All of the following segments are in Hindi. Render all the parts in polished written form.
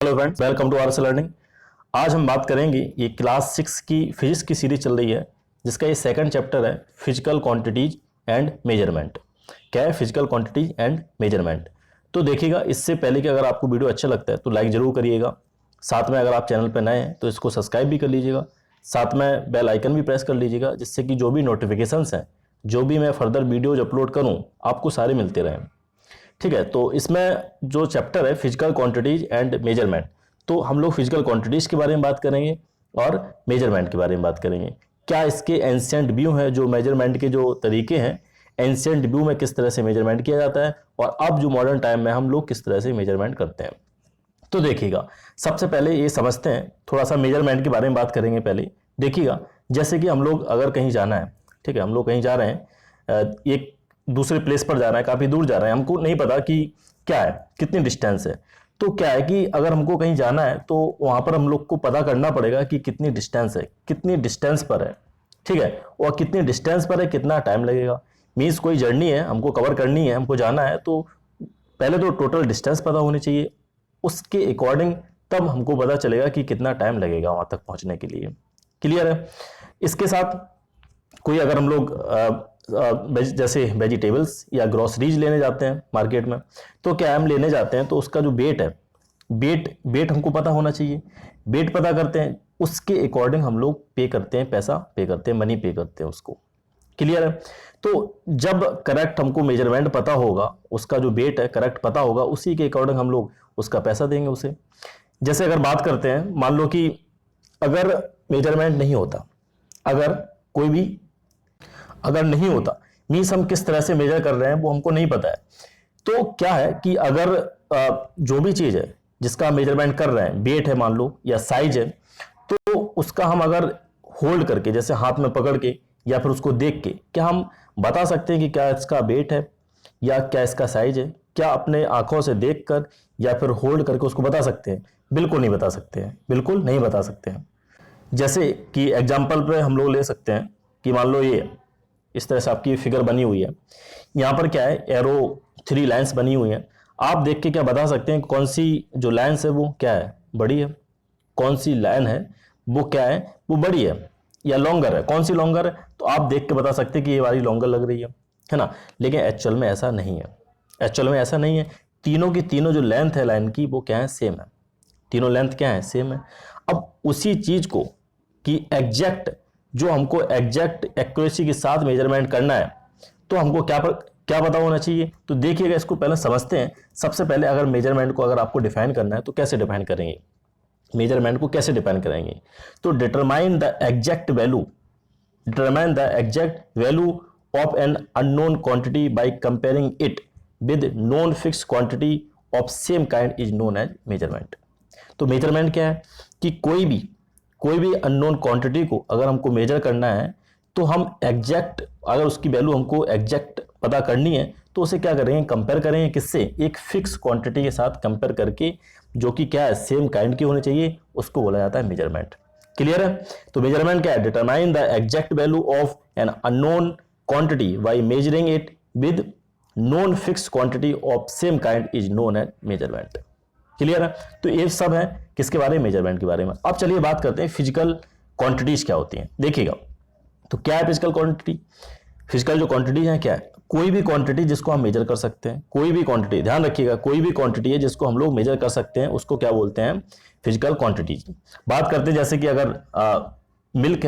Hello friends, welcome to RS learning. आज हम बात करेंगे, ये क्लास 6 की फिजिक्स की सीरीज चल रही है जिसका ये सेकंड चैप्टर है, फिजिकल क्वांटिटीज एंड मेजरमेंट। क्या है फिजिकल क्वांटिटीज एंड मेजरमेंट? तो देखिएगा, इससे पहले कि अगर आपको वीडियो अच्छा लगता है तो लाइक जरूर करिएगा। साथ में अगर आप चैनल पर नए हैं तो इसको सब्सक्राइब भी कर लीजिएगा। साथ में बेल आइकन भी प्रेस कर लीजिएगा, जिससे कि जो भी नोटिफिकेशंस हैं, जो भी मैं फर्दर वीडियोज अपलोड करूँ, आपको सारे मिलते रहें। ठीक है, तो इसमें जो चैप्टर है फिजिकल क्वांटिटीज एंड मेजरमेंट, तो हम लोग फिजिकल क्वांटिटीज के बारे में बात करेंगे और मेजरमेंट के बारे में बात करेंगे। क्या इसके एंशिएंट व्यू हैं, जो मेजरमेंट के जो तरीके हैं, एंशिएंट व्यू में किस तरह से मेजरमेंट किया जाता है और अब जो मॉडर्न टाइम में हम लोग किस तरह से मेजरमेंट करते हैं। तो देखिएगा, सबसे पहले ये समझते हैं, थोड़ा सा मेजरमेंट के बारे में बात करेंगे पहले। देखिएगा, जैसे कि हम लोग अगर कहीं जाना है, ठीक है, हम लोग कहीं जा रहे हैं, एक दूसरे प्लेस पर जा रहे हैं, काफ़ी दूर जा रहे हैं, हमको नहीं पता कि क्या है, कितनी डिस्टेंस है। तो क्या है कि अगर हमको कहीं जाना है तो वहाँ पर हम लोग को पता करना पड़ेगा कि कितनी डिस्टेंस है, कितनी डिस्टेंस पर है, ठीक है, और कितनी डिस्टेंस पर है, कितना टाइम लगेगा। मीन्स कोई जर्नी है, हमको कवर करनी है, हमको जाना है, तो पहले तो टोटल डिस्टेंस पता होनी चाहिए। उसके अकॉर्डिंग तब हमको पता चलेगा कि कितना टाइम लगेगा वहाँ तक पहुँचने के लिए। क्लियर है? इसके साथ कोई अगर हम लोग जैसे वेजिटेबल्स या ग्रोसरीज लेने जाते हैं मार्केट में, तो क्या हम लेने जाते हैं तो उसका जो वेट है, वेट हमको पता होना चाहिए। वेट पता करते हैं, उसके अकॉर्डिंग हम लोग पे करते हैं, पैसा पे करते हैं, मनी पे करते हैं उसको। क्लियर है? तो जब करेक्ट हमको मेजरमेंट पता होगा, उसका जो वेट है करेक्ट पता होगा, उसी के अकॉर्डिंग हम लोग उसका पैसा देंगे उसे। जैसे अगर बात करते हैं, मान लो कि अगर मेजरमेंट नहीं होता, अगर कोई भी अगर नहीं होता, मीन्स हम किस तरह से मेजर कर रहे हैं वो हमको नहीं पता है। तो क्या है कि अगर जो भी चीज़ है जिसका मेजरमेंट कर रहे हैं, वेट है मान लो या साइज है, तो उसका हम अगर होल्ड करके, जैसे हाथ में पकड़ के या फिर उसको देख के, क्या हम बता सकते हैं कि क्या इसका वेट है या क्या इसका साइज है? क्या अपने आंखों से देखकर या फिर होल्ड करके उसको बता सकते हैं? बिल्कुल नहीं बता सकते हैं, बिल्कुल नहीं बता सकते हैं। जैसे कि एग्जाम्पल पे हम लोग ले सकते हैं कि मान लो ये इस तरह से आपकी फिगर बनी हुई है, यहाँ पर क्या है, एरो 3 लाइन्स बनी हुई हैं। आप देख के क्या बता सकते हैं कौन सी जो लाइन्स है वो क्या है, बड़ी है, कौन सी लाइन है वो क्या है, वो बड़ी है या लॉन्गर है, कौन सी लॉन्गर है? तो आप देख के बता सकते हैं कि ये वाली लॉन्गर लग रही है ना। लेकिन एक्चुअल में ऐसा नहीं है, एक्चुअल में ऐसा नहीं है। तीनों की तीनों जो लेंथ है लाइन की वो क्या है, सेम है। तीनों लेंथ क्या है, सेम है। अब उसी चीज को कि एग्जैक्ट, जो हमको एग्जैक्ट एक्यूरेसी के साथ मेजरमेंट करना है, तो हमको क्या पता होना चाहिए? तो देखिएगा, इसको पहले समझते हैं। सबसे पहले अगर मेजरमेंट को अगर आपको डिफाइन करना है तो कैसे डिफाइन करेंगे, मेजरमेंट को कैसे डिफाइन करेंगे? तो determine the exact value of an unknown quantity by comparing it with known fixed quantity of same kind is known as measurement. तो मेजरमेंट क्या है कि कोई भी अननोन क्वांटिटी को अगर हमको मेजर करना है, तो हम एग्जैक्ट, अगर उसकी वैल्यू हमको एग्जैक्ट पता करनी है, तो उसे क्या करेंगे, कंपेयर करेंगे किससे, एक फिक्स क्वांटिटी के साथ कंपेयर करके, जो कि क्या है, सेम काइंड की होनी चाहिए, उसको बोला जाता है मेजरमेंट। क्लियर है? तो मेजरमेंट क्या है, determine the exact value of an unknown quantity by measuring it with known fixed quantity of same kind is known as measurement. Clear है? तो ये सब है किसके बारे में, मेजरमेंट के बारे में। अब चलिए बात करते हैं फिजिकल क्वांटिटीज क्या होती हैं। देखिएगा, तो क्या है फिजिकल क्वांटिटी? फिजिकल जो क्वांटिटीज हैं क्या है, कोई भी क्वांटिटी जिसको हम मेजर कर सकते हैं, कोई भी क्वांटिटी, ध्यान रखिएगा, कोई भी क्वांटिटी है जिसको हम लोग मेजर कर सकते हैं, उसको क्या बोलते हैं, फिजिकल क्वांटिटीज। बात करते हैं जैसे कि अगर मिल्क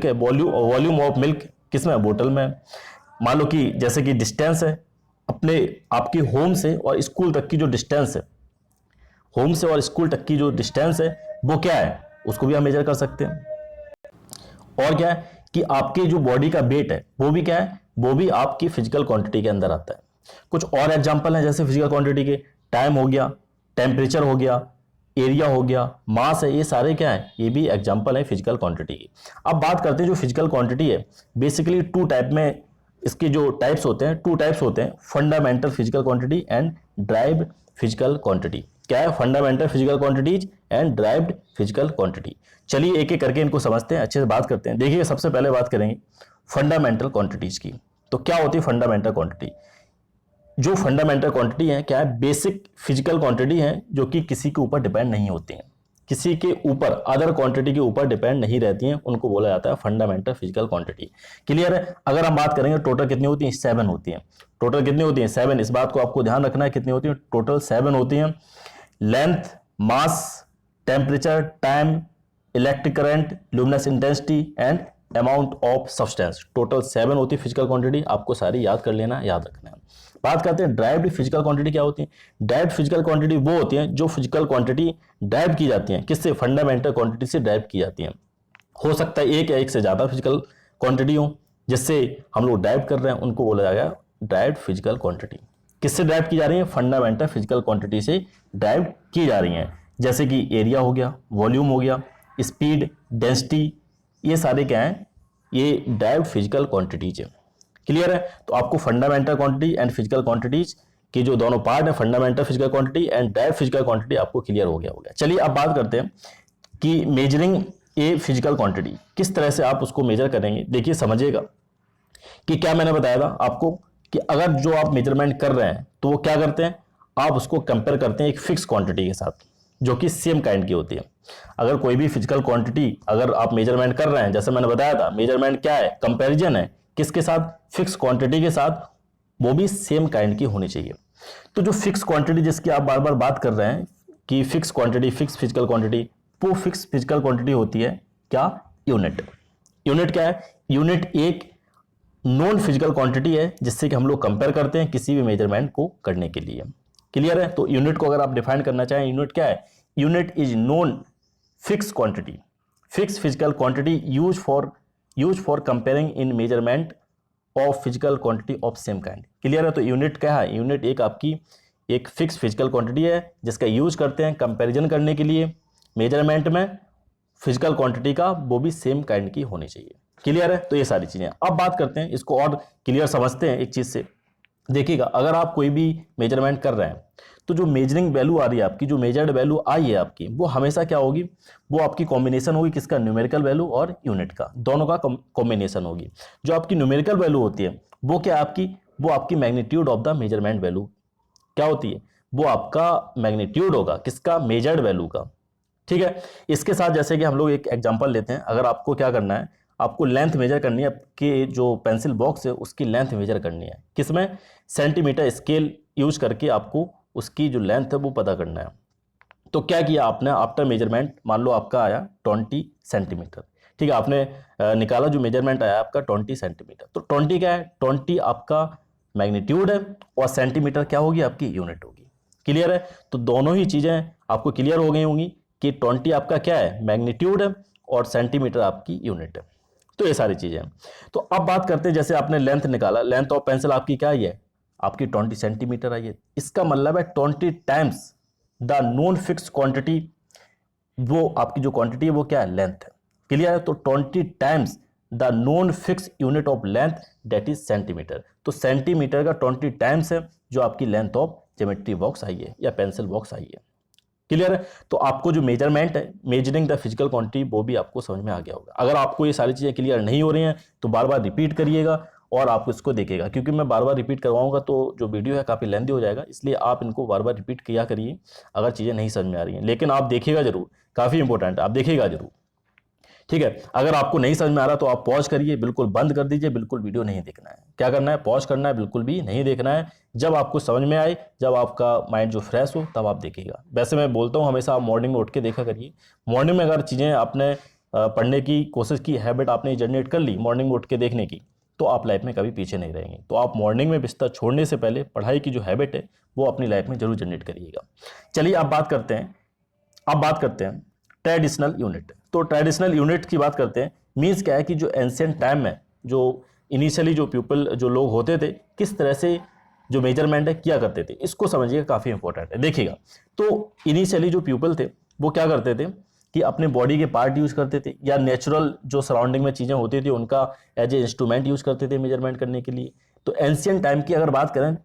है, वॉल्यूम ऑफ मिल्क किसमें, बोतल में। मान लो कि जैसे कि डिस्टेंस है, आपकी होम से और स्कूल तक की जो डिस्टेंस है, होम से और स्कूल तक की जो डिस्टेंस है वो क्या है, उसको भी हम मेजर कर सकते हैं। और क्या है कि आपके जो बॉडी का वेट है वो भी क्या है, वो भी आपकी फिजिकल क्वांटिटी के अंदर आता है। कुछ और एग्जांपल हैं जैसे फिजिकल क्वांटिटी के, टाइम हो गया, टेम्परेचर हो गया, एरिया हो गया, मास है, ये सारे क्या है, ये भी एग्जांपल है फिजिकल क्वांटिटी की। अब बात करते हैं जो फिजिकल क्वांटिटी है, बेसिकली टू टाइप में इसके जो टाइप्स होते हैं, टू टाइप्स होते हैं, fundamental physical quantity and derived physical quantity. क्या है, fundamental physical quantities and derived physical quantity. चलिए एक एक करके इनको समझते हैं, अच्छे से बात करते हैं। देखिए, सबसे पहले बात करेंगे फंडामेंटल क्वांटिटीज की। तो क्या होती है फंडामेंटल क्वांटिटी? जो फंडामेंटल क्वांटिटी है क्या है, बेसिक फिजिकल क्वांटिटी है जो कि किसी के ऊपर डिपेंड नहीं होती हैं, किसी के ऊपर अदर क्वांटिटी के ऊपर डिपेंड नहीं रहती हैं, उनको बोला जाता है फंडामेंटल फिजिकल क्वांटिटी। क्लियर है। अगर हम बात करेंगे टोटल कितनी होती हैं, 7 होती हैं। टोटल कितनी होती हैं, 7। इस बात को आपको ध्यान रखना है, कितनी होती हैं, टोटल 7 होती हैं। Length, mass, temperature, time, electric current, luminous intensity and amount of substance, total 7 होती है फिजिकल क्वांटिटी। आपको सारी याद कर लेना, याद रखना है। बात करते हैं ड्राइव्ड फिजिकल क्वांटिटी क्या होती है। ड्राइव्ड फिजिकल क्वांटिटी वो होती है जो फिजिकल क्वांटिटी ड्राइव की जाती है, किससे, फंडामेंटल क्वांटिटी से ड्राइव की जाती है। हो सकता है एक या एक से ज्यादा फिजिकल क्वांटिटी हो जिससे हम लोग ड्राइव कर रहे हैं, उनको बोला जाएगा ड्राइव्ड फिजिकल क्वांटिटी। किससे ड्राइव की जा रही है, फंडामेंटल फिजिकल क्वांटिटी से ड्राइव की जा रही हैं, जैसे कि एरिया हो गया, वॉल्यूम हो गया, स्पीड, डेंसिटी, ये सारे क्या हैं, ये ड्राइव्ड फिजिकल क्वांटिटीज है। क्लियर है। तो आपको fundamental quantity and physical quantities की जो दोनों पार्ट है, fundamental physical quantity and derived physical quantity, आपको क्लियर हो गया। चलिए अब बात करते हैं कि मेजरिंग ए फिजिकल क्वांटिटी किस तरह से आप उसको मेजर करेंगे। देखिए समझिएगा कि क्या मैंने बताया था आपको कि अगर जो आप मेजरमेंट कर रहे हैं तो वो क्या करते हैं, आप उसको कंपेयर करते हैं एक फिक्स क्वांटिटी के साथ जो कि सेम काइंड की होती है। अगर कोई भी फिजिकल क्वांटिटी अगर आप मेजरमेंट कर रहे हैं, जैसे मैंने बताया था मेजरमेंट क्या है, कंपैरिजन है, किसके साथ, फिक्स क्वांटिटी के साथ, वो भी सेम काइंड की होनी चाहिए। तो जो फिक्स क्वांटिटी जिसकी आप बार बार बात कर रहे हैं कि fix quantity, fix physical quantity, वो फिक्स फिजिकल क्वांटिटी होती है क्या, यूनिट। यूनिट क्या है, यूनिट एक नॉन फिजिकल क्वांटिटी है जिससे कि हम लोग कंपेयर करते हैं किसी भी मेजरमेंट को करने के लिए। क्लियर है। तो यूनिट को अगर आप डिफाइन करना चाहें, यूनिट क्या है, unit is non fixed quantity, fix physical quantity use for comparing in measurement of physical quantity of same kind. Clear है। तो यूनिट क्या है, यूनिट एक आपकी एक फिक्स फिजिकल क्वांटिटी है जिसका यूज करते हैं कंपैरिजन करने के लिए मेजरमेंट में फिजिकल क्वांटिटी का, वो भी सेम काइंड की होनी चाहिए। क्लियर है। तो ये सारी चीजें अब बात करते हैं, इसको और क्लियर समझते हैं एक चीज से। देखिएगा अगर आप कोई भी मेजरमेंट कर रहे हैं तो जो मेजरिंग वैल्यू आ रही है आपकी, जो मेजर्ड वैल्यू आई है आपकी, वो हमेशा क्या होगी, वो आपकी कॉम्बिनेशन होगी किसका, न्यूमेरिकल वैल्यू और यूनिट का, दोनों का कॉम्बिनेशन होगी। जो आपकी न्यूमेरिकल वैल्यू होती है वो क्या आपकी, वो आपकी magnitude of the measurement value क्या होती है, वो आपका मैग्नीट्यूड होगा किसका, मेजर्ड वैल्यू का। ठीक है। इसके साथ जैसे कि हम लोग एक एग्जांपल लेते हैं, अगर आपको क्या करना है, आपको लेंथ मेजर करनी है, आपके जो पेंसिल बॉक्स है उसकी लेंथ मेजर करनी है, किसमें, सेंटीमीटर स्केल यूज करके आपको उसकी जो लेंथ है वो पता करना है। तो क्या किया आपने, आफ्टर मेजरमेंट मान लो आपका आया 20 सेंटीमीटर। ठीक है, आपने निकाला जो मेजरमेंट आया आपका 20 सेंटीमीटर। तो 20 क्या है, 20 आपका मैग्नीट्यूड है और सेंटीमीटर क्या होगी, आपकी यूनिट होगी। क्लियर है। तो दोनों ही चीजें आपको क्लियर हो गई होंगी कि 20 आपका क्या है, मैग्नीट्यूड है, और सेंटीमीटर आपकी यूनिट है। तो ये सारी चीजें। तो अब बात करते हैं, जैसे आपने लेंथ निकाला, लेंथ ऑफ पेंसिल आपकी क्या आई है, आपकी 20 सेंटीमीटर आई है। इसका मतलब है 20 times the non fixed quantity, वो आपकी जो क्वांटिटी है वो क्या है, लेंथ है। क्लियर है। तो 20 times the non fix unit of length that is centimetre. तो सेंटीमीटर का 20 टाइम्स है जो आपकी length of geometry box I है या पेंसिल बॉक्स आई है। क्लियर है। तो आपको जो मेजरमेंट है, मेजरिंग द फिजिकल क्वांटिटी, वो भी आपको समझ में आ गया होगा। अगर आपको ये सारी चीज़ें क्लियर नहीं हो रही हैं तो बार बार रिपीट करिएगा और आप इसको देखिएगा, क्योंकि मैं बार बार रिपीट करवाऊंगा तो जो वीडियो है काफ़ी लेंथी हो जाएगा, इसलिए आप इनको बार बार रिपीट किया करिए अगर चीज़ें नहीं समझ में आ रही हैं। लेकिन आप देखिएगा जरूर, काफ़ी इंपॉर्टेंट है, आप देखिएगा जरूर। ठीक है। अगर आपको नहीं समझ में आ रहा तो आप पॉज करिए, बिल्कुल बंद कर दीजिए, बिल्कुल वीडियो नहीं देखना है। क्या करना है, पॉज करना है, बिल्कुल भी नहीं देखना है। जब आपको समझ में आए, जब आपका माइंड जो फ्रेश हो, तब आप देखिएगा। वैसे मैं बोलता हूँ हमेशा आप मॉर्निंग में उठ के देखा करिए। मॉर्निंग में अगर चीज़ें आपने पढ़ने की कोशिश की, हैबिट आपने जनरेट कर ली मॉर्निंग में उठ के देखने की, तो आप लाइफ में कभी पीछे नहीं रहेंगे। तो आप मॉर्निंग में बिस्तर छोड़ने से पहले पढ़ाई की जो हैबिट है वो अपनी लाइफ में जरूर जनरेट करिएगा। चलिए अब बात करते हैं ट्रेडिशनल यूनिट। तो ट्रेडिशनल यूनिट की बात करते हैं, मीन्स क्या है कि जो एंशिएंट टाइम में जो इनिशियली जो पीपल जो लोग होते थे, किस तरह से जो मेजरमेंट है किया करते थे, इसको समझिएगा, काफ़ी इंपॉर्टेंट है। देखिएगा, तो इनिशियली जो पीपल थे वो क्या करते थे कि अपने बॉडी के पार्ट यूज करते थे या नेचुरल जो सराउंडिंग में चीज़ें होती थी उनका एज ए इंस्ट्रूमेंट यूज करते थे मेजरमेंट करने के लिए। तो एंशिएंट टाइम की अगर बात करें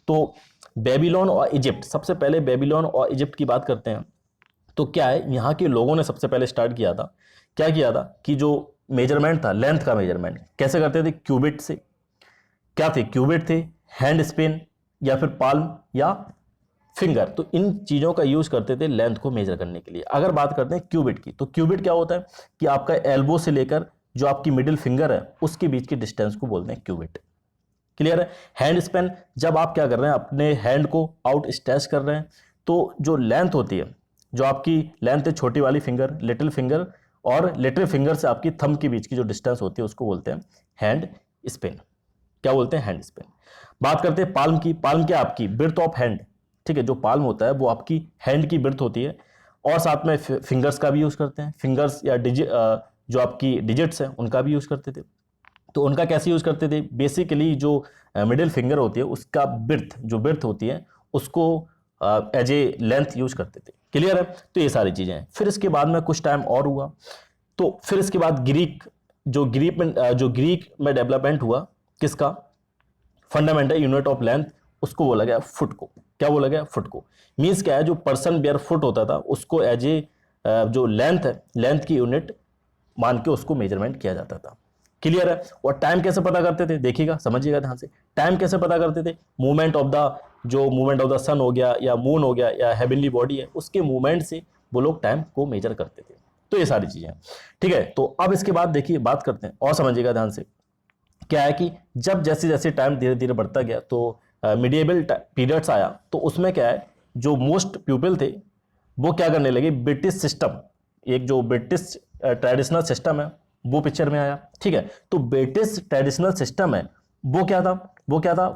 तो बेबीलोन और इजिप्ट, सबसे पहले बेबीलोन और इजिप्ट की बात करते हैं। तो क्या है, यहाँ के लोगों ने सबसे पहले स्टार्ट किया था, क्या किया था कि जो मेजरमेंट था, लेंथ का मेजरमेंट कैसे करते थे, क्यूबिट से। क्या थे, क्यूबिट थे, हैंड स्पिन, या फिर पाल्म या फिंगर, तो इन चीज़ों का यूज करते थे लेंथ को मेजर करने के लिए। अगर बात करते हैं क्यूबिट की, तो क्यूबिट क्या होता है कि आपका एल्बो से लेकर जो आपकी मिडिल फिंगर है उसके बीच की डिस्टेंस को बोलते हैं क्यूबिट। क्लियर है। हैंड स्पैन, जब आप क्या कर रहे हैं, अपने हैंड को आउट स्ट्रेच कर रहे हैं, तो जो लेंथ होती है, जो आपकी लेंथ है छोटी वाली फिंगर, लिटिल फिंगर, और लिटिल फिंगर से आपकी थंब के बीच की जो डिस्टेंस होती है उसको बोलते हैं हैंड स्पेन। क्या बोलते हैं? Hand Spain. बात करते हैं पाल्म की। पाल्म क्या? आपकी बिर्थ ऑफ हैंड। ठीक है, जो पाल्म होता है वो आपकी हैंड की बिर्थ होती है, और साथ में फिंगर्स का भी यूज करते हैं। फिंगर्स या जो आपकी डिजिट्स हैं उनका भी यूज करते थे। तो उनका कैसे यूज करते थे? बेसिकली जो मिडिल फिंगर होती है उसका बिर्थ, जो बिर्थ होती है उसको एज ए लेंथ यूज करते थे। क्लियर है। तो ये सारी चीजें हैं। फिर इसके बाद में कुछ टाइम और हुआ, तो फिर इसके बाद ग्रीक में डेवलपमेंट हुआ किसका? फंडामेंटल यूनिट ऑफ लेंथ, उसको बोला गया फुट को। क्या बोला गया? फुट को। मीन्स क्या है, जो पर्सन बेयर फुट होता था उसको एज ए जो लेंथ है, लेंथ की यूनिट मान के उसको मेजरमेंट किया जाता था। क्लियर है। और टाइम कैसे पता करते थे? देखिएगा, समझिएगा ध्यान से। टाइम कैसे पता करते थे? मूवमेंट ऑफ द सन हो गया, या मून हो गया, या हेवनली बॉडी है, उसके मूवमेंट से वो लोग टाइम को मेजर करते थे। तो ये सारी चीजें हैं। ठीक है, तो अब इसके बाद देखिए, बात करते हैं और समझिएगा ध्यान से। क्या है कि जब जैसे जैसे टाइम धीरे धीरे बढ़ता गया, तो मिडिएबल पीरियड्स आया, तो उसमें क्या है, जो मोस्ट पीपल थे वो क्या करने लगे? ब्रिटिश सिस्टम, एक जो ब्रिटिश ट्रेडिशनल सिस्टम है वो पिक्चर में आया। ठीक है, तो ब्रिटिश ट्रेडिशनल सिस्टम है वो क्या था?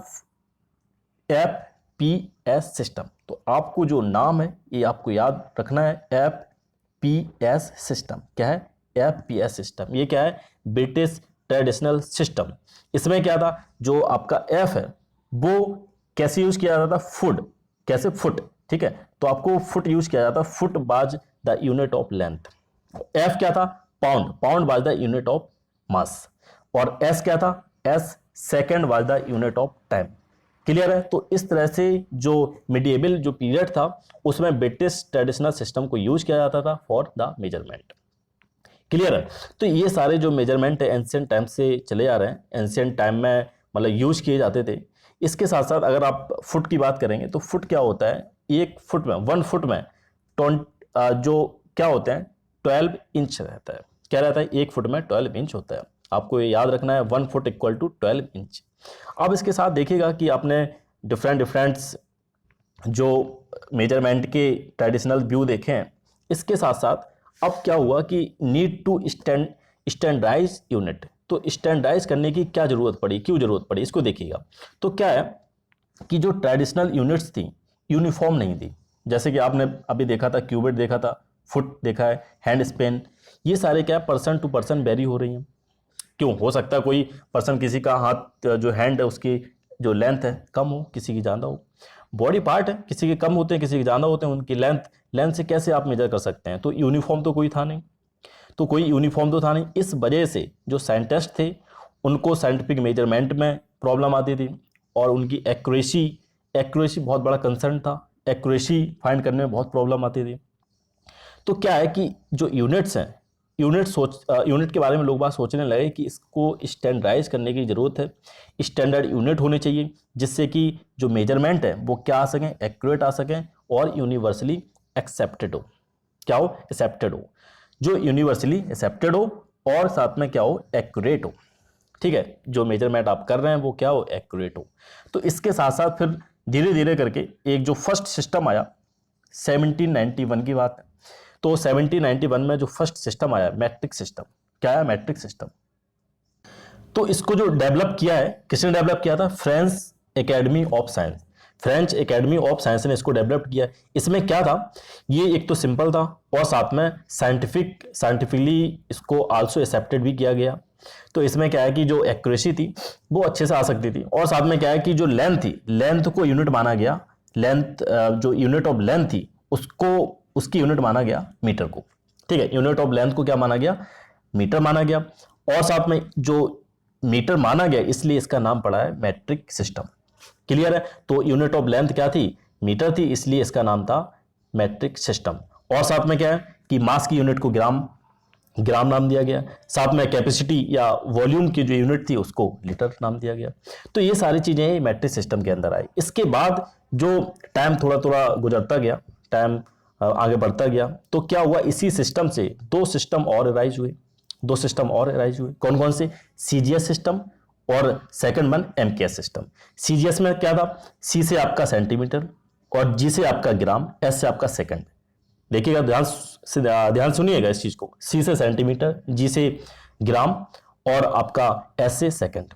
F-P-S system. तो आपको जो नाम है ये आपको याद रखना है, एफ-पी-एस सिस्टम। क्या है? F-P-S system. ये क्या है? British traditional system. इसमें क्या था, जो आपका एफ है वो कैसे यूज किया जाता था? फुट। कैसे? फुट। ठीक है, तो आपको फुट यूज किया जाता, foot was the unit of length. F क्या था? Pound. Pound was the unit of mass. और एस क्या था? S second was the unit of time. Clear है। तो इस तरह से जो मिडिएबल जो पीरियड था उसमें ब्रिटिश ट्रेडिशनल सिस्टम को यूज किया जाता था फॉर द मेजरमेंट। क्लियर है। तो ये सारे जो मेजरमेंट है एंशिएंट टाइम से चले आ रहे हैं, एंशिएंट टाइम में मतलब यूज किए जाते थे। इसके साथ साथ अगर आप फुट की बात करेंगे तो फुट क्या होता है? एक फुट में, 1 फुट में जो क्या होते हैं, 12 इंच रहता है। क्या रहता है? 1 फुट में 12 इंच होता है। आपको ये याद रखना है, 1 फुट इक्वल टू 12 इंच। अब इसके साथ देखिएगा कि आपने डिफरेंट जो मेजरमेंट के ट्रेडिशनल व्यू देखे हैं। इसके साथ साथ अब क्या हुआ कि नीड टू स्टैंडर्डाइज यूनिट। तो स्टैंडर्डाइज करने की क्या जरूरत पड़ी, क्यों जरूरत पड़ी, इसको देखिएगा। तो क्या है कि जो ट्रेडिशनल यूनिट्स थी यूनिफॉर्म नहीं थी। जैसे कि आपने अभी देखा था, क्यूबिट देखा था, फुट देखा है, हैंड स्पेन, ये सारे क्या पर्सन टू पर्सन वेरी हो रही हैं। क्यों? हो सकता है कोई पर्सन, किसी का हाथ जो हैंड है उसकी जो लेंथ है कम हो, किसी की ज़्यादा हो। बॉडी पार्ट है, किसी के कम होते हैं, किसी के ज़्यादा होते हैं, उनकी लेंथ से कैसे आप मेजर कर सकते हैं? तो यूनिफॉर्म तो कोई था नहीं। इस वजह से जो साइंटिस्ट थे उनको साइंटिफिक मेजरमेंट में प्रॉब्लम आती थी, और उनकी एक्यूरेसी बहुत बड़ा कंसर्न था। एक्यूरेसी फाइंड करने में बहुत प्रॉब्लम आती थी। तो क्या है कि जो यूनिट्स हैं, यूनिट के बारे में लोग बात सोचने लगे कि इसको स्टैंडर्डाइज करने की ज़रूरत है। स्टैंडर्ड यूनिट होने चाहिए जिससे कि जो मेजरमेंट है वो क्या आ सकें, एक्यूरेट आ सकें, और यूनिवर्सली एक्सेप्टेड हो। क्या हो? एक्सेप्टेड हो। जो यूनिवर्सली एक्सेप्टेड हो और साथ में क्या हो? एक्यूरेट हो। ठीक है, जो मेजरमेंट आप कर रहे हैं वो क्या हो? एक्यूरेट हो। तो इसके साथ साथ फिर धीरे धीरे करके एक जो फर्स्ट सिस्टम आया, 1791 की बात है। तो 1791 में जो फर्स्ट सिस्टम आया, मैट्रिक सिस्टम। क्या है? Matric system. तो इसको जो डेवलप किया है, किसने डेवलप किया था? French academy of science. French academy of science ने इसको डेवलप किया। इसमें क्या था, ये एक तो सिंपल था और साथ में साइंटिफिकली इसको आल्सो एक्सेप्टेड भी किया गया। तो इसमें क्या है कि जो एक्यूरेसी थी वो अच्छे से आ सकती थी, और साथ में क्या है कि जो लेंथ थी, लेंथ को यूनिट माना गया। लेंथ जो यूनिट ऑफ लेंथ थी उसकी यूनिट माना गया मीटर को। ठीक है, यूनिट ऑफ लेंथ को क्या माना गया? मीटर माना गया। और साथ में जो मीटर माना गया इसलिए इसका नाम पड़ा है मैट्रिक सिस्टम। क्लियर है। तो यूनिट ऑफ लेंथ क्या थी? मीटर थी, इसलिए इसका नाम था मैट्रिक सिस्टम। और साथ में क्या है कि मास की यूनिट को ग्राम, ग्राम नाम दिया गया, साथ में कैपेसिटी या वॉल्यूम की जो यूनिट थी उसको लीटर नाम दिया गया। तो ये सारी चीजें मैट्रिक सिस्टम के अंदर आई। इसके बाद जो टाइम थोड़ा थोड़ा गुजरता गया, टाइम आगे बढ़ता गया, तो क्या हुआ, इसी सिस्टम से दो सिस्टम और राइज हुए, दो सिस्टम और राइज हुए। कौन कौन से? सीजीएस सिस्टम और second one MKS system. CGS में क्या था, सी से आपका सेंटीमीटर और जी से आपका ग्राम, एस से आपका सेकंड। देखिएगा, ध्यान सुनिएगा इस चीज को, सी से सेंटीमीटर, जी से ग्राम और आपका एस से सेकंड।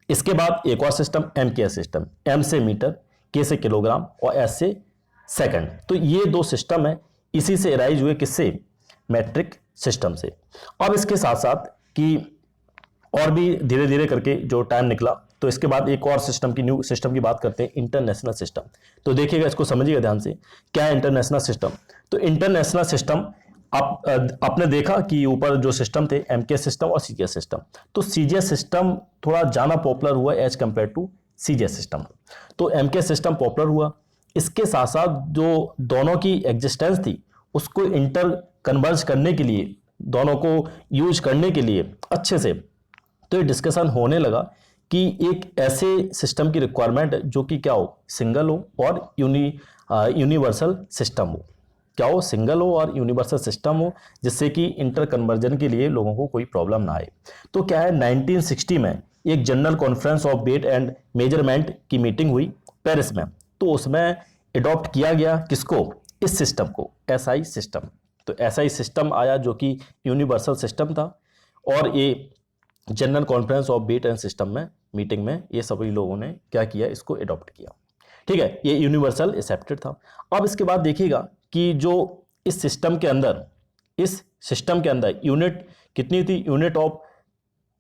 इसके बाद एक और सिस्टम एमकेएस सिस्टम, एम से मीटर, के से किलोग्राम और एस से सेकंड। तो ये दो सिस्टम है, इसी से राइज हुए, किससे? मैट्रिक सिस्टम से। अब इसके साथ साथ कि और भी धीरे धीरे करके जो टाइम निकला, तो इसके बाद एक और सिस्टम की, न्यू सिस्टम की बात करते हैं, इंटरनेशनल सिस्टम। तो देखिएगा, इसको समझिएगा ध्यान से, क्या है इंटरनेशनल सिस्टम। तो इंटरनेशनल सिस्टम, आपने देखा कि ऊपर जो सिस्टम थे एमकेएस सिस्टम और सीजीएस सिस्टम, तो सीजीएस सिस्टम थोड़ा ज्यादा पॉपुलर हुआ as compare to CGS system. तो एमकेएस सिस्टम पॉपुलर हुआ। इसके साथ साथ जो दोनों की एग्जिस्टेंस थी उसको इंटर कन्वर्ज करने के लिए, दोनों को यूज करने के लिए अच्छे से, तो ये डिस्कशन होने लगा कि एक ऐसे सिस्टम की रिक्वायरमेंट है जो कि क्या हो, सिंगल हो और यूनिवर्सल सिस्टम हो। क्या हो, सिंगल हो और यूनिवर्सल सिस्टम हो, जिससे कि इंटर कन्वर्जन के लिए लोगों को कोई प्रॉब्लम ना आए। तो क्या है, 1960 में एक general conference of weight and measurement की मीटिंग हुई पेरिस में। तो उसमें एडॉप्ट किया गया किसको, इस सिस्टम को, एसआई सिस्टम। तो एसआई सिस्टम आया जो कि यूनिवर्सल सिस्टम था, और ये general conference of weight and system में मीटिंग में ये सभी लोगों ने क्या किया, इसको एडॉप्ट किया। ठीक है, ये यूनिवर्सल एक्सेप्टेड था। अब इसके बाद देखिएगा कि जो इस सिस्टम के अंदर यूनिट कितनी थी, यूनिट ऑफ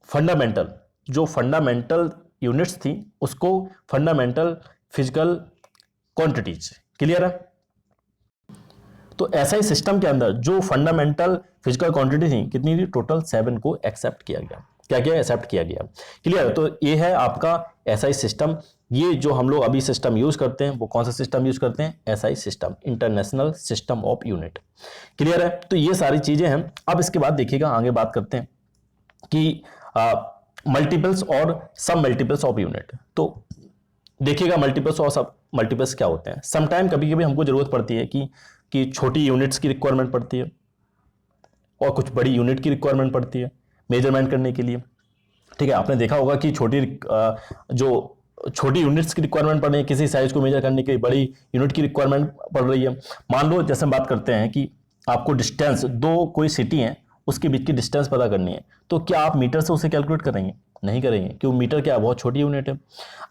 फंडामेंटल, जो फंडामेंटल यूनिट्स थी उसको फंडामेंटल फिजिकल क्वांटिटीज। क्लियर है? तो ऐसा ही सिस्टम के अंदर जो फंडामेंटल फिजिकल क्वांटिटी थी कितनी थी, टोटल 7 को एक्सेप्ट किया गया। क्या क्या एक्सेप्ट किया गया? क्लियर? तो ये है आपका एसआई सिस्टम। ये जो हम लोग अभी सिस्टम यूज करते हैं वो कौन सा सिस्टम यूज करते हैं, SI system, international system of unit. Clear है? तो ये सारी चीजें हैं। अब इसके बाद देखिएगा, आगे बात करते हैं कि मल्टीपल्स और सब मल्टीपल्स ऑफ यूनिट। तो देखिएगा, मल्टीपल्स और सब मल्टीपल्स क्या होते हैं। समटाइम कभी कभी हमको जरूरत पड़ती है कि छोटी यूनिट्स की रिक्वायरमेंट पड़ती है और कुछ बड़ी यूनिट की रिक्वायरमेंट पड़ती है मेजरमेंट करने के लिए। ठीक है, आपने देखा होगा कि जो छोटी यूनिट्स की रिक्वायरमेंट पड़ रही है, किसी साइज को मेजर करने के लिए बड़ी यूनिट की रिक्वायरमेंट पड़ रही है। मान लो जैसे हम बात करते हैं कि आपको डिस्टेंस, दो कोई सिटी है उसके बीच की डिस्टेंस पता करनी है, तो क्या आप मीटर से उसे कैलकुलेट करेंगे? नहीं करेंगे, क्योंकि मीटर क्या है, बहुत छोटी यूनिट है।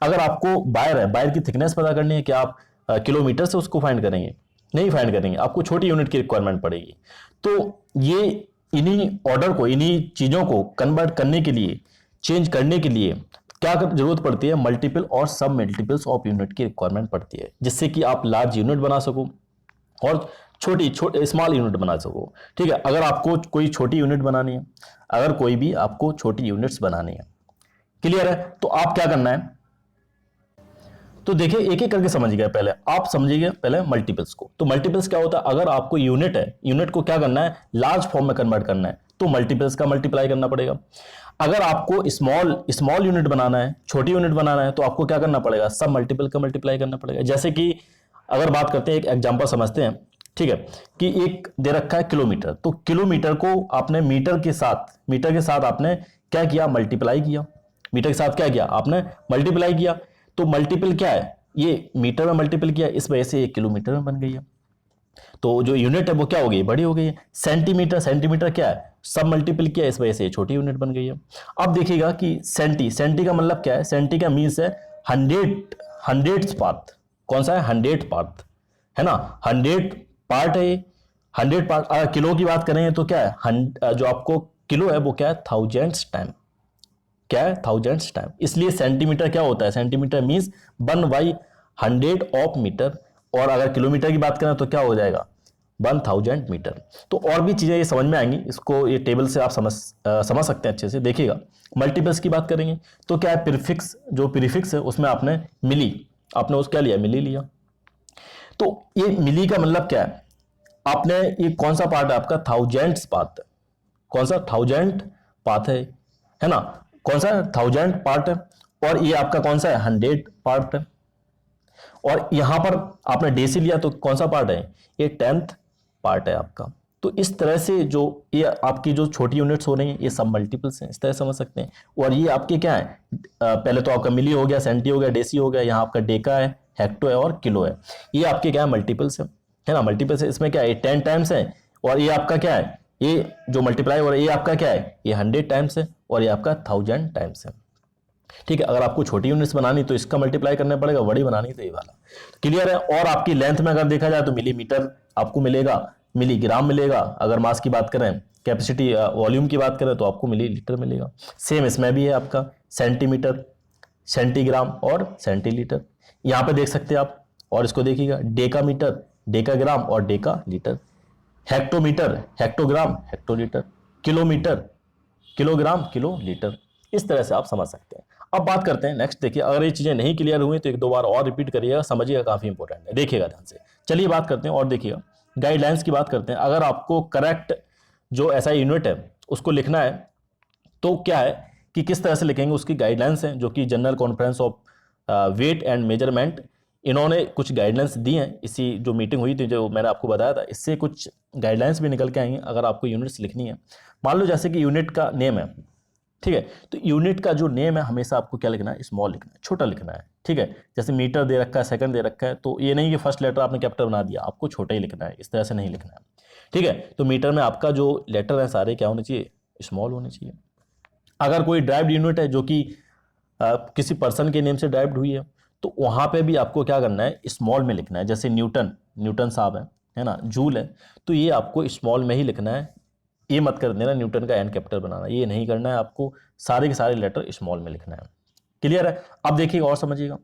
अगर आपको वायर है, वायर की थिकनेस पता करनी है, क्या आप किलोमीटर से उसको फाइंड करेंगे? नहीं फाइंड करेंगे, आपको छोटी यूनिट की रिक्वायरमेंट पड़ेगी। तो ये इन्हीं ऑर्डर को, इन्हीं चीजों को कन्वर्ट करने के लिए, चेंज करने के लिए क्या जरूरत पड़ती है, मल्टीपल और सब मल्टीपल्स ऑफ यूनिट की रिक्वायरमेंट पड़ती है, जिससे कि आप लार्ज यूनिट बना सको और छोटी स्मॉल यूनिट बना सको। ठीक है, अगर आपको कोई छोटी यूनिट बनानी है, अगर कोई भी आपको छोटी यूनिट्स बनानी है, क्लियर है, तो आप क्या करना है, तो देखिए एक एक करके समझिएगा। पहले आप समझिएगा पहले मल्टीपल्स को। तो मल्टीपल्स क्या होता है, अगर आपको यूनिट है, यूनिट को क्या करना है, लार्ज फॉर्म में कन्वर्ट करना है, तो मल्टीपल्स का मल्टीप्लाई करना पड़ेगा। अगर आपको स्मॉल यूनिट बनाना है, छोटी यूनिट बनाना है, तो आपको क्या करना पड़ेगा, सब मल्टीपल का मल्टीप्लाई करना पड़ेगा। जैसे कि अगर बात करते हैं, एक एग्जांपल समझते हैं। ठीक है, कि एक दे रखा है किलोमीटर, तो किलोमीटर को आपने मीटर के साथ आपने क्या किया, मल्टीप्लाई किया। मीटर के साथ क्या किया, आपने मल्टीप्लाई किया। तो मल्टीपल क्या है, ये मीटर में मल्टीपल किया, इस वजह से ये किलोमीटर में बन गई है। तो जो यूनिट है वो क्या हो गई, बड़ी हो गई है। सेंटीमीटर क्या है, सब मल्टीपल किया, इस वजह से छोटी यूनिट बन गई है। अब देखिएगा कि सेंटी का मतलब क्या है, सेंटी का मीन्स है 100th पार्ट। कौन सा है, 100th पार्ट है ना, 100 पार्ट है। 100 पार्ट, अगर किलो की बात करें तो क्या है, जो आपको किलो है वो क्या है, थाउजेंड्स टाइम। क्या है, थाउजेंड्स टाइम। इसलिए सेंटीमीटर क्या होता है, सेंटीमीटर मीन्स 1/100 ऑफ मीटर। और अगर किलोमीटर की बात करें तो क्या हो जाएगा, 1000 मीटर। तो और भी चीजें ये समझ में आएंगी, इसको ये टेबल से आप समझ सकते हैं अच्छे से। देखिएगा, मल्टीपल्स की बात करेंगे तो क्या है, प्रीफिक्स है उसमें आपने आपने उस क्या लिया, मिली लिया। तो ये मिली का मतलब क्या है, आपने ये कौन सा पार्ट है आपका, थाउजेंड्स पार्ट। कौन सा 1000 पाथ है ना, कौन सा 1000 पार्ट है, और ये आपका कौन सा है 100 पार्ट है, और यहां पर आपने डेसी लिया तो कौन सा पार्ट है, ये 10th पार्ट है आपका। तो इस तरह से जो ये आपकी जो छोटी यूनिट्स हो रही हैं ये सब मल्टीपल्स हैं, इस तरह समझ सकते हैं। और ये आपके क्या है, पहले तो आपका मिली हो गया, सेंटी हो गया, डेसी हो गया, यहाँ आपका डेका है, हेक्टो है और किलो है, ये आपके क्या है मल्टीपल्स है ना, मल्टीपल्स है। इसमें क्या है 10 टाइम्स है, और ये आपका क्या है, ये जो मल्टीप्लाई हो रहा है ये आपका क्या है, ये 100 टाइम्स है, और ये आपका 1000 टाइम्स है। ठीक है, अगर आपको छोटी यूनिट्स बनानी तो इसका मल्टीप्लाई करना पड़ेगा, बड़ी बनानी तो ये वाला। क्लियर है। और आपकी लेंथ में अगर देखा जाए तो मिलीमीटर आपको मिलेगा, मिलीग्राम मिलेगा, अगर मास की बात करें, कैपेसिटी वॉल्यूम की बात करें तो आपको मिलीलीटर मिलेगा। सेम इसमें भी है आपका सेंटीमीटर, सेंटीग्राम और सेंटीलीटर, यहाँ पे देख सकते हैं आप। और इसको देखिएगा डेकामीटर, डेकाग्राम और decalitre, hectometre, hectogram, hectolitre, kilometre, kilogram, kilolitre, इस तरह से आप समझ सकते हैं। अब बात करते हैं नेक्स्ट, देखिए अगर ये चीजें नहीं क्लियर हुई तो एक दो बार और रिपीट करिएगा, समझिएगा, काफी इंपॉर्टेंट है, देखिएगा ध्यान से। चलिए बात करते हैं और देखिएगा गाइडलाइंस की बात करते हैं। अगर आपको करेक्ट जो ऐसा यूनिट है उसको लिखना है तो क्या है कि किस तरह से लिखेंगे, उसकी गाइडलाइंस हैं जो कि general conference of weight and measurement, इन्होंने कुछ गाइडलाइंस दी हैं। इसी जो मीटिंग हुई थी जो मैंने आपको बताया था, इससे कुछ गाइडलाइंस भी निकल के आएंगे अगर आपको यूनिट्स लिखनी है। मान लो जैसे कि यूनिट का नेम है, ठीक है, तो यूनिट का जो नेम है हमेशा आपको क्या लिखना है, स्मॉल लिखना है, छोटा लिखना है। ठीक है, जैसे मीटर दे रखा है, सेकंड दे रखा है, तो ये नहीं कि फर्स्ट लेटर आपने कैपिटल बना दिया, आपको छोटा ही लिखना है, इस तरह से नहीं लिखना है। ठीक है, तो मीटर में आपका जो लेटर है सारे क्या होने चाहिए, स्मॉल होने चाहिए। अगर कोई ड्राइव्ड यूनिट है जो कि किसी पर्सन के नेम से ड्राइव्ड हुई है तो वहां पे भी आपको क्या करना है, स्मॉल में लिखना है। जैसे न्यूटन, न्यूटन साहब है ना, जूल है, तो ये आपको स्मॉल में ही लिखना है। ये मत कर देना न्यूटन का एन कैपिटल बनाना, ये नहीं करना है, आपको सारे के सारे लेटर स्मॉल में लिखना है। क्लियर है। अब देखिएगा और समझिएगा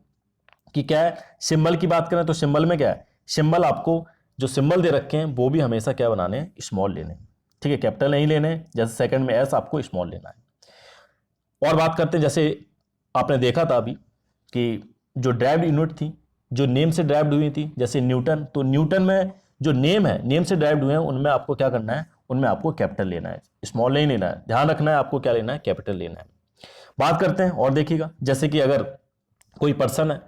कि क्या है। सिंबल की बात करें तो सिंबल में क्या है, सिंबल आपको जो सिंबल दे रखे हैं वो भी हमेशा क्या बनाने हैं, स्मॉल लेने हैं। ठीक है, कैपिटल नहीं लेने, जैसे सेकंड में एस आपको स्मॉल लेना है। और बात करते हैं, जैसे आपने देखा था अभी कि जो ड्राइव्ड यूनिट थी, जो नेम से ड्राइव्ड हुई थी, जैसे न्यूटन, तो न्यूटन में जो नेम है, नेम से ड्राइव्ड हुए हैं, उनमें आपको क्या करना है, उनमें आपको कैपिटल लेना है, स्मॉल नहीं लेना है। ध्यान रखना है आपको क्या लेना है, कैपिटल लेना है। बात करते हैं और देखिएगा, जैसे कि अगर कोई पर्सन है,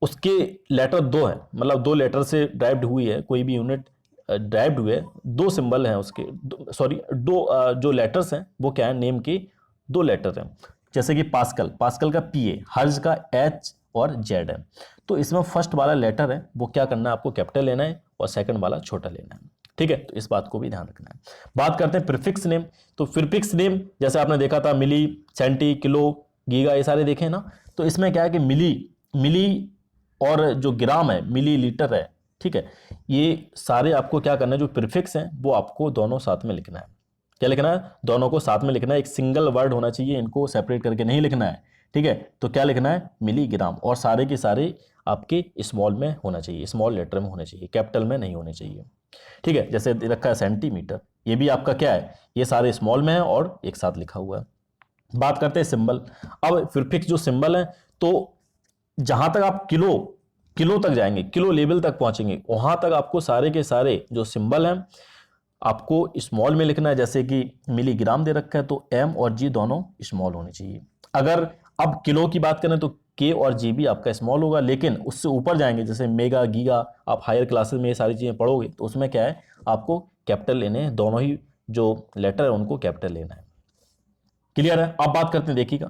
उसके लेटर दो है, मतलब दो लेटर से ड्राइव्ड हुई है, कोई भी यूनिट ड्राइव्ड हुए, दो सिंबल हैं उसके, सॉरी दो जो लेटर्स हैं वो क्या है, नेम के दो लेटर हैं। जैसे कि पास्कल, पास्कल का पी है, हर्ज का एच और जेड है। तो इसमें फर्स्ट वाला लेटर है वो क्या करना है, आपको कैपिटल लेना है, और सेकंड वाला छोटा लेना है। ठीक है, तो इस बात को भी ध्यान रखना है। बात करते हैं प्रीफिक्स नेम। तो प्रीफिक्स नेम जैसे आपने देखा था, मिली, सेंटी, किलो, गीगा, ये सारे देखे ना। तो इसमें क्या है कि मिली, मिली और जो ग्राम है, मिली लीटर है। ठीक है, ये सारे आपको क्या करना है, जो प्रीफिक्स हैं वो आपको दोनों साथ में लिखना है। क्या लिखना है, दोनों को साथ में लिखना है, एक सिंगल वर्ड होना चाहिए, इनको सेपरेट करके नहीं लिखना है। ठीक है, तो क्या लिखना है, मिलीग्राम, और सारे के सारे आपके स्मॉल में होना चाहिए, स्मॉल लेटर में होने चाहिए, कैपिटल में नहीं होने चाहिए। ठीक है, जैसे रखा है सेंटीमीटर, ये भी आपका क्या है, ये सारे स्मॉल में है और एक साथ लिखा हुआ है। बात करते हैं सिंबल। अब प्रीफिक्स जो सिंबल है, तो जहां तक आप किलो, किलो तक जाएंगे, किलो लेवल तक पहुंचेंगे, वहां तक आपको सारे के सारे जो सिंबल हैं आपको स्मॉल में लिखना है। जैसे कि मिलीग्राम दे रखा है तो एम और जी दोनों स्मॉल होने चाहिए। अगर अब किलो की बात करें तो के और जी भी आपका स्मॉल होगा, लेकिन उससे ऊपर जाएंगे जैसे मेगा, गीगा, आप हायर क्लासेस में ये सारी चीज़ें पढ़ोगे तो उसमें क्या है, आपको कैपिटल लेने हैं, दोनों ही जो लेटर है उनको कैपिटल लेना है। क्लियर है। अब बात करते हैं, देखिएगा,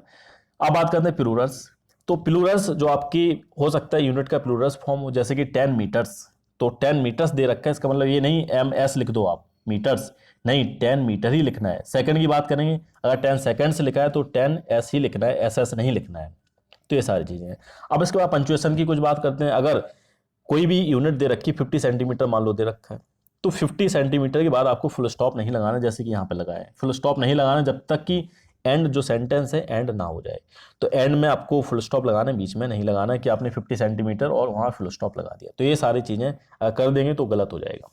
अब बात करते हैं प्लूरल्स। तो प्लूरल्स जो आपकी हो सकता है यूनिट का प्लूरल्स फॉर्म हो, जैसे कि 10 मीटर्स, तो 10 मीटर्स दे रखा है, इसका मतलब ये नहीं एम एस लिख दो आप, मीटर्स नहीं, 10 मीटर ही लिखना है। सेकंड की बात करेंगे, अगर 10 सेकंड से लिखा है तो 10 एस ही लिखना है, एस एस नहीं लिखना है। तो ये सारी चीज़ें हैं। अब इसके बाद पंचुएशन की कुछ बात करते हैं। अगर कोई भी यूनिट दे रखी 50 सेंटीमीटर मान लो दे रखा है, तो 50 सेंटीमीटर के बाद आपको फुल स्टॉप नहीं लगाना, जैसे कि यहाँ पे लगाया है, फुल स्टॉप नहीं लगाना जब तक कि एंड जो सेंटेंस है एंड ना हो जाए। तो एंड में आपको फुल स्टॉप लगाना है, बीच में नहीं लगाना है कि आपने 50 सेंटीमीटर और वहाँ फुल स्टॉप लगा दिया। तो ये सारी चीज़ें कर देंगे तो गलत हो जाएगा।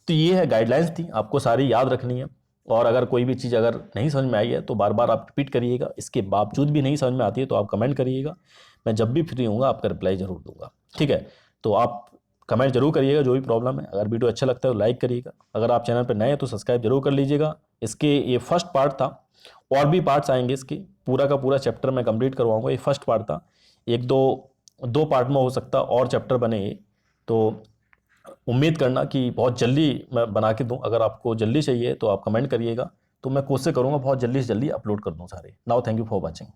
तो ये है गाइडलाइंस थी, आपको सारी याद रखनी है। और अगर कोई भी चीज़ अगर नहीं समझ में आई है तो बार बार आप रिपीट करिएगा। इसके बावजूद भी नहीं समझ में आती है तो आप कमेंट करिएगा, मैं जब भी फ्री होऊंगा आपका रिप्लाई जरूर दूंगा। ठीक है, तो आप कमेंट जरूर करिएगा जो भी प्रॉब्लम है। अगर वीडियो अच्छा लगता है तो लाइक करिएगा, अगर आप चैनल पर नए हैं तो सब्सक्राइब जरूर कर लीजिएगा। इसके ये फर्स्ट पार्ट था, और भी पार्ट्स आएंगे इसके, पूरा का पूरा चैप्टर मैं कंप्लीट करवाऊंगा। ये फर्स्ट पार्ट था, एक दो पार्ट में हो सकता और चैप्टर बने ये, तो उम्मीद करना कि बहुत जल्दी मैं बना के दूं। अगर आपको जल्दी चाहिए तो आप कमेंट करिएगा, तो मैं कोशिश करूंगा बहुत जल्दी से जल्दी अपलोड कर दूं सारे। Now thank you for watching.